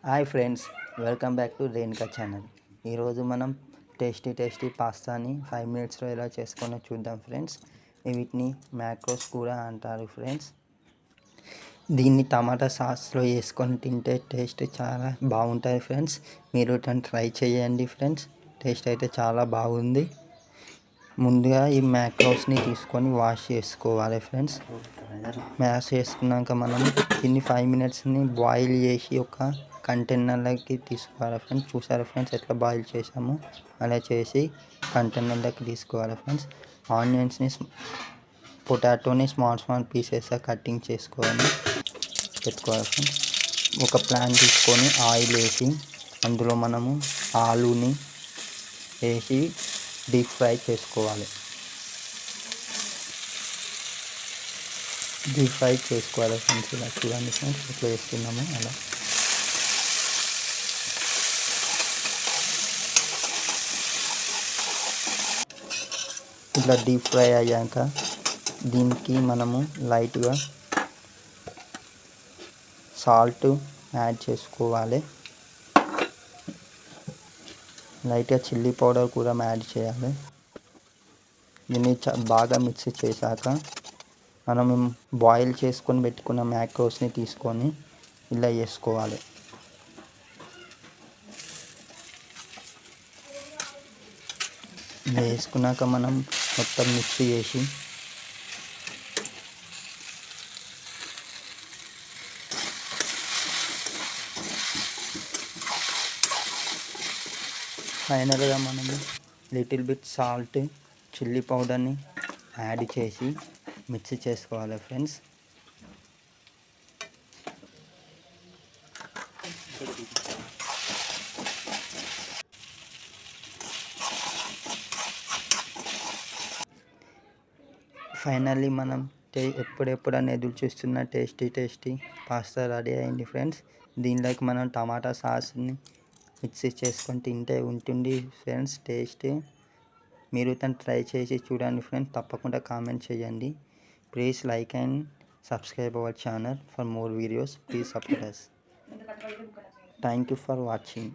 Hi friends, welcome back to Renuka channel. ఈరోజు మనం tasty పాస్తాని 5 మినిట్స్లో ఎలా చేసుకోనో చూద్దాం ఫ్రెండ్స్. వీటిని మ్యాక్రోస్ కూడా అంటారు ఫ్రెండ్స్. దీన్ని టమాటా సాస్లో వేసుకొని తింటే టేస్ట్ చాలా బాగుంటుంది ఫ్రెండ్స్. మీరు ట్రై చేయండి ఫ్రెండ్స్, టేస్ట్ అయితే చాలా బాగుంది. ముందుగా ఈ మ్యాక్రోస్ని తీసుకొని వాష్ చేసుకోవాలి ఫ్రెండ్స్. మ్యాష్ చేసుకున్నాక మనం దీన్ని 5 మినిట్స్ని బాయిల్ చేసి ఒక కంటైనర్లోకి తీసుకోవాలి ఫ్రెండ్స్. చూసారా ఫ్రెండ్స్ ఎట్లా బాయిల్ చేసాము, అలా చేసి కంటైనర్లోకి తీసుకోవాలి ఫ్రెండ్స్. ఆనియన్స్ని పొటాటోని స్మాల్ పీసెస్గా కటింగ్ పెట్టుకోవాలి ఫ్రెండ్స్. ఒక ప్యాన్ తీసుకొని ఆయిల్ వేసి అందులో మనము ఆలూని వేసి డీప్ ఫ్రై చేసుకోవాలి. ఫ్రెండ్స్, ఇలా చూడండి ఫ్రెండ్స్ ఎట్లా వేస్తున్నాము. అలా ఇట్లా డీప్ ఫ్రై అయ్యాక దీనికి మనము లైట్గా సాల్ట్ యాడ్ చేసుకోవాలి. లైట్గా చిల్లీ పౌడర్ కూడా యాడ్ చేయాలి. దీన్ని బాగా మిక్స్ చేశాక మనం బాయిల్ చేసుకొని పెట్టుకున్న మ్యాక్రోస్ని తీసుకొని ఇలా వేసుకోవాలి. ఇలా వేసుకున్నాక మనం మొత్తం మిక్స్ చేసి ఫైనల్గా మనము లిటిల్ బిట్ సాల్ట్, చిల్లీ పౌడర్ని యాడ్ చేసి మిక్స్ చేసుకోవాలి ఫ్రెండ్స్. ఫైనల్లీ మనం ఎప్పుడెప్పుడని ఎదురు చూస్తున్న టేస్టీ పాస్తా రెడీ అయింది ఫ్రెండ్స్. దీనిలోకి మనం టమాటా సాస్ని మిక్స్ చేసుకొని తింటే ఉంటుంది ఫ్రెండ్స్ టేస్ట్. మీరు ట్రై చేసి చూడండి ఫ్రెండ్స్. తప్పకుండా కామెంట్ చేయండి. Please like and subscribe our channel for more videos. Please support us. Thank you for watching.